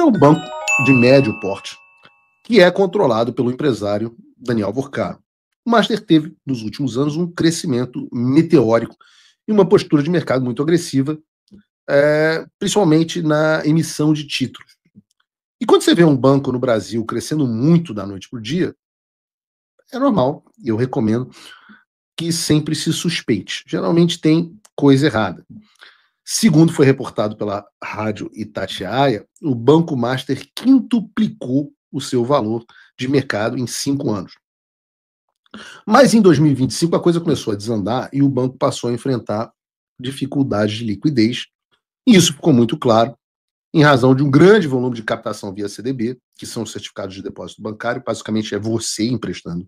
é o banco de médio porte, que é controlado pelo empresário Daniel Vorcaro. O Master teve, nos últimos anos, um crescimento meteórico e uma postura de mercado muito agressiva, principalmente na emissão de títulos. E quando você vê um banco no Brasil crescendo muito da noite para o dia, é normal, e eu recomendo que sempre se suspeite. Geralmente tem coisa errada. Segundo foi reportado pela rádio Itatiaia, o Banco Master quintuplicou o seu valor de mercado em 5 anos. Mas em 2025 a coisa começou a desandar e o banco passou a enfrentar dificuldades de liquidez. E isso ficou muito claro em razão de um grande volume de captação via CDB, que são os certificados de depósito bancário, basicamente é você emprestando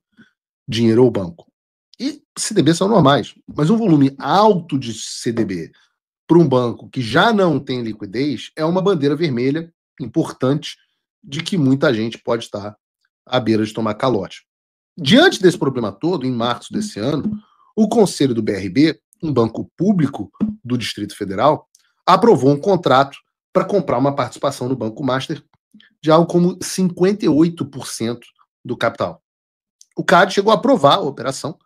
dinheiro ao banco. E CDB são normais, mas um volume alto de CDB para um banco que já não tem liquidez é uma bandeira vermelha importante de que muita gente pode estar à beira de tomar calote. Diante desse problema todo, em março desse ano, o Conselho do BRB, um banco público do Distrito Federal, aprovou um contrato para comprar uma participação no Banco Master de algo como 58% do capital. O CAD chegou a aprovar a operação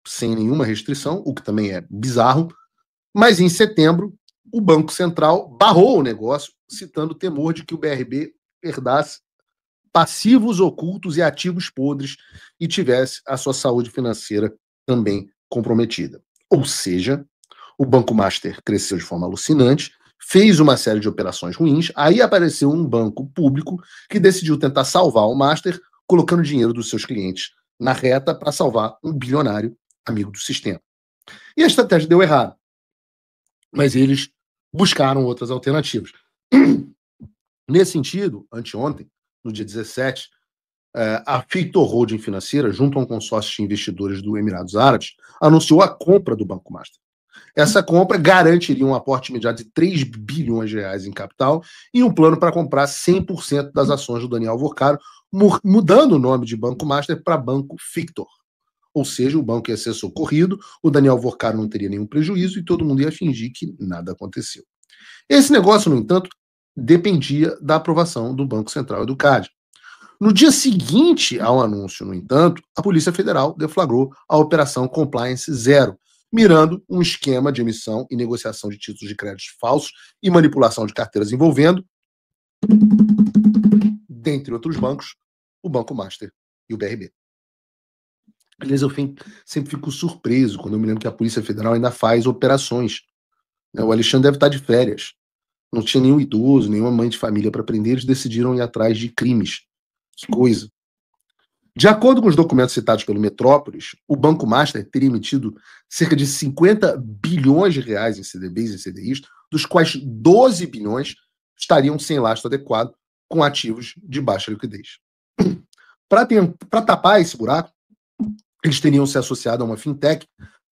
sem nenhuma restrição, o que também é bizarro, mas em setembro o Banco Central barrou o negócio, citando o temor de que o BRB herdasse passivos ocultos e ativos podres e tivesse a sua saúde financeira também comprometida. Ou seja, o Banco Master cresceu de forma alucinante, fez uma série de operações ruins, aí apareceu um banco público que decidiu tentar salvar o Master, colocando dinheiro dos seus clientes na reta para salvar um bilionário amigo do sistema. E a estratégia deu errado, mas eles buscaram outras alternativas. Nesse sentido, anteontem, no dia 17, a Fictor Holding Financeira, junto a um consórcio de investidores do Emirados Árabes, anunciou a compra do Banco Master. Essa compra garantiria um aporte imediato de 3 bilhões de reais em capital e um plano para comprar 100% das ações do Daniel Vorcaro, mudando o nome de Banco Master para Banco Fictor. Ou seja, o banco ia ser socorrido, o Daniel Vorcaro não teria nenhum prejuízo e todo mundo ia fingir que nada aconteceu. Esse negócio, no entanto, dependia da aprovação do Banco Central e do CAD. No dia seguinte ao anúncio, no entanto, a Polícia Federal deflagrou a Operação Compliance Zero, mirando um esquema de emissão e negociação de títulos de crédito falsos e manipulação de carteiras envolvendo, dentre outros bancos, o Banco Master e o BRB. Aliás, eu sempre fico surpreso quando eu me lembro que a Polícia Federal ainda faz operações. O Alexandre deve estar de férias. Não tinha nenhum idoso, nenhuma mãe de família para prender, eles decidiram ir atrás de crimes. Que coisa. De acordo com os documentos citados pelo Metrópolis, o Banco Master teria emitido cerca de 50 bilhões de reais em CDBs e CDIs, dos quais 12 bilhões estariam sem lastro adequado, com ativos de baixa liquidez. Para tapar esse buraco, eles teriam se associado a uma fintech,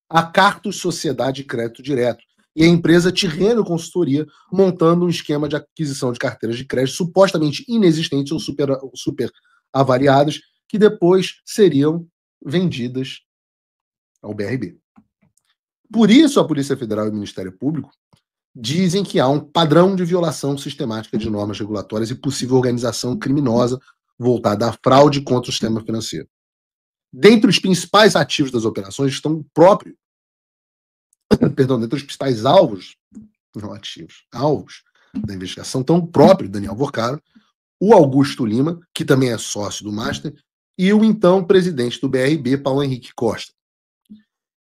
a Cartus Sociedade de Crédito Direto, e a empresa Tirreno Consultoria, montando um esquema de aquisição de carteiras de crédito supostamente inexistentes ou super avaliadas, que depois seriam vendidas ao BRB. Por isso, a Polícia Federal e o Ministério Público dizem que há um padrão de violação sistemática de normas regulatórias e possível organização criminosa voltada à fraude contra o sistema financeiro. Dentre os principais ativos das operações estão o próprio, dentre os principais alvos, não ativos, alvos da investigação, estão o próprio Daniel Vorcaro, o Augusto Lima, que também é sócio do Master, e o então presidente do BRB, Paulo Henrique Costa.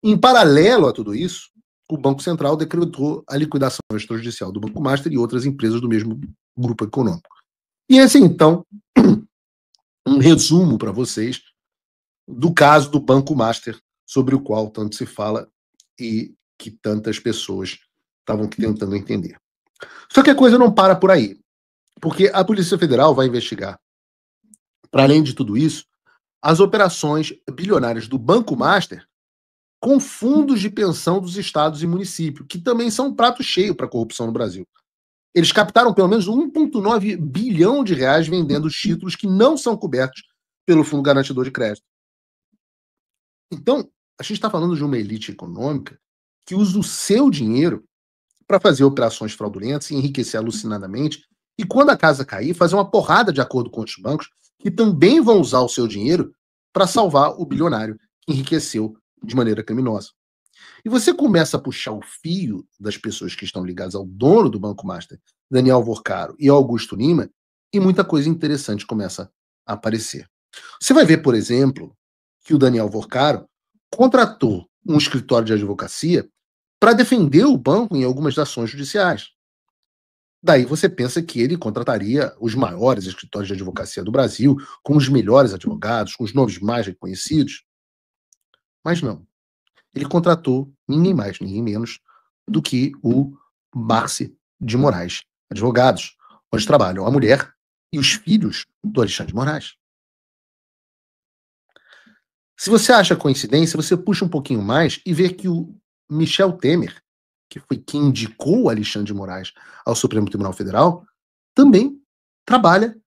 Em paralelo a tudo isso, o Banco Central decretou a liquidação extrajudicial do Banco Master e outras empresas do mesmo grupo econômico. E esse, então, um resumo para vocês do caso do Banco Master, sobre o qual tanto se fala e que tantas pessoas estavam tentando entender. Só que a coisa não para por aí, porque a Polícia Federal vai investigar, para além de tudo isso, as operações bilionárias do Banco Master com fundos de pensão dos estados e municípios, que também são um prato cheio para a corrupção no Brasil. Eles captaram pelo menos 1,9 bilhão de reais vendendo títulos que não são cobertos pelo Fundo Garantidor de Crédito. Então, a gente está falando de uma elite econômica que usa o seu dinheiro para fazer operações fraudulentas e enriquecer alucinadamente E quando a casa cair, fazer uma porrada de acordo com outros bancos que também vão usar o seu dinheiro para salvar o bilionário que enriqueceu de maneira criminosa. E você começa a puxar o fio das pessoas que estão ligadas ao dono do Banco Master, Daniel Vorcaro e Augusto Lima, e muita coisa interessante começa a aparecer. Você vai ver, por exemplo, que o Daniel Vorcaro contratou um escritório de advocacia para defender o banco em algumas ações judiciais. Daí você pensa que ele contrataria os maiores escritórios de advocacia do Brasil, com os melhores advogados, com os nomes mais reconhecidos. Mas não. Ele contratou ninguém mais, ninguém menos do que o Barsi de Moraes Advogados, onde trabalham a mulher e os filhos do Alexandre de Moraes. Se você acha coincidência, você puxa um pouquinho mais e vê que o Michel Temer, que foi quem indicou o Alexandre de Moraes ao Supremo Tribunal Federal, também trabalha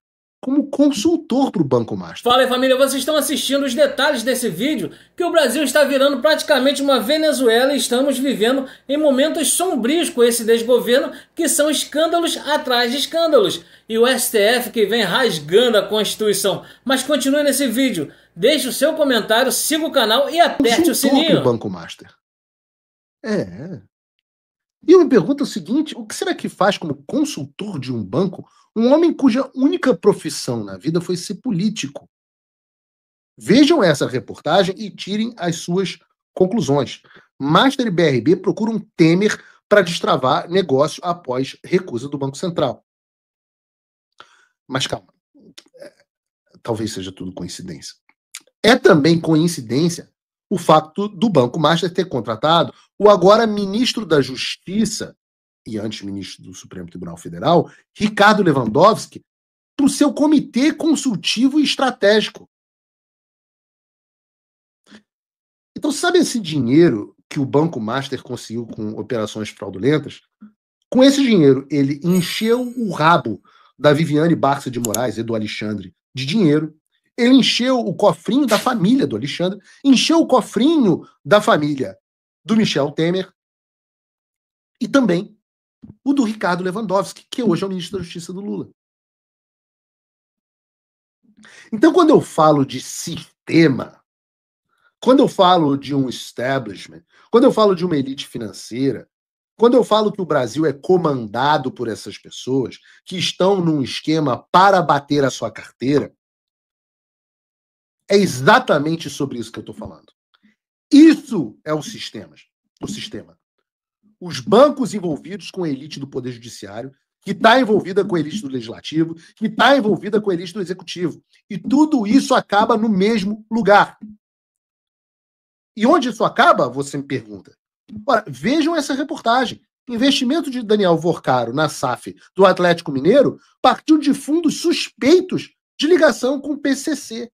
como consultor para o Banco Master. Fala aí, família, vocês estão assistindo os detalhes desse vídeo, que o Brasil está virando praticamente uma Venezuela e estamos vivendo em momentos sombrios com esse desgoverno, que são escândalos atrás de escândalos. E o STF que vem rasgando a Constituição. Mas continue nesse vídeo, deixe o seu comentário, siga o canal e aperte o sininho. Pro Banco Master. E eu me pergunto o seguinte, o que será que faz como consultor de um banco um homem cuja única profissão na vida foi ser político? Vejam essa reportagem e tirem as suas conclusões. Master e BRB procuram Temer para destravar negócio após recusa do Banco Central. Mas calma, talvez seja tudo coincidência. É também coincidência o fato do Banco Master ter contratado o agora ministro da Justiça e antes ministro do Supremo Tribunal Federal, Ricardo Lewandowski, para o seu comitê consultivo e estratégico. Então, sabe esse dinheiro que o Banco Master conseguiu com operações fraudulentas? Com esse dinheiro, ele encheu o rabo da Viviane Barça de Moraes e do Alexandre de dinheiro. Ele encheu o cofrinho da família do Alexandre, encheu o cofrinho da família do Michel Temer e também o do Ricardo Lewandowski, que hoje é o ministro da Justiça do Lula. Então, quando eu falo de sistema, quando eu falo de um establishment, quando eu falo de uma elite financeira, quando eu falo que o Brasil é comandado por essas pessoas que estão num esquema para bater a sua carteira, é exatamente sobre isso que eu estou falando. Isso é o sistema. Os bancos envolvidos com a elite do Poder Judiciário, que está envolvida com a elite do Legislativo, que está envolvida com a elite do Executivo. E tudo isso acaba no mesmo lugar. E onde isso acaba, você me pergunta. Ora, vejam essa reportagem. Investimento de Daniel Vorcaro na SAF do Atlético Mineiro partiu de fundos suspeitos de ligação com o PCC.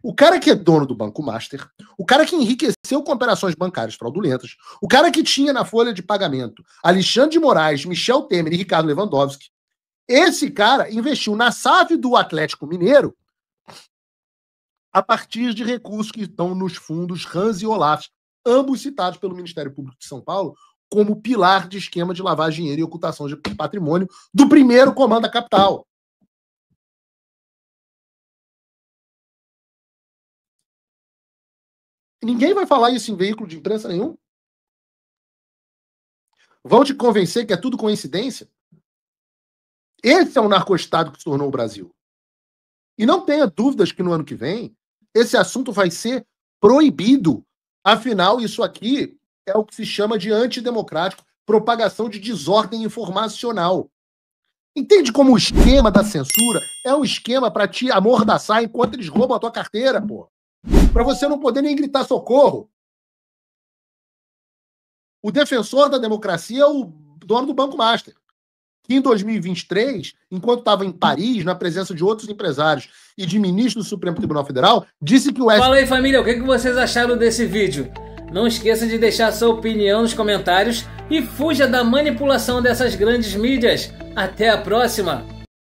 O cara que é dono do Banco Master, o cara que enriqueceu com operações bancárias fraudulentas, o cara que tinha na folha de pagamento Alexandre de Moraes, Michel Temer e Ricardo Lewandowski, esse cara investiu na SAF do Atlético Mineiro a partir de recursos que estão nos fundos Hans e Olaf, ambos citados pelo Ministério Público de São Paulo como pilar de esquema de lavagem de dinheiro e ocultação de patrimônio do primeiro comando da capital. Ninguém vai falar isso em veículo de imprensa nenhum. Vão te convencer que é tudo coincidência? Esse é o narcoestado que se tornou o Brasil. E não tenha dúvidas que no ano que vem esse assunto vai ser proibido. Afinal, isso aqui é o que se chama de antidemocrático, propagação de desordem informacional. Entende como o esquema da censura é um esquema para te amordaçar enquanto eles roubam a tua carteira, pô? Para você não poder nem gritar socorro. O defensor da democracia é o dono do Banco Master, que em 2023, enquanto estava em Paris, na presença de outros empresários e de ministros do Supremo Tribunal Federal, disse que o Fala aí, família, o que vocês acharam desse vídeo? Não esqueça de deixar sua opinião nos comentários e fuja da manipulação dessas grandes mídias. Até a próxima!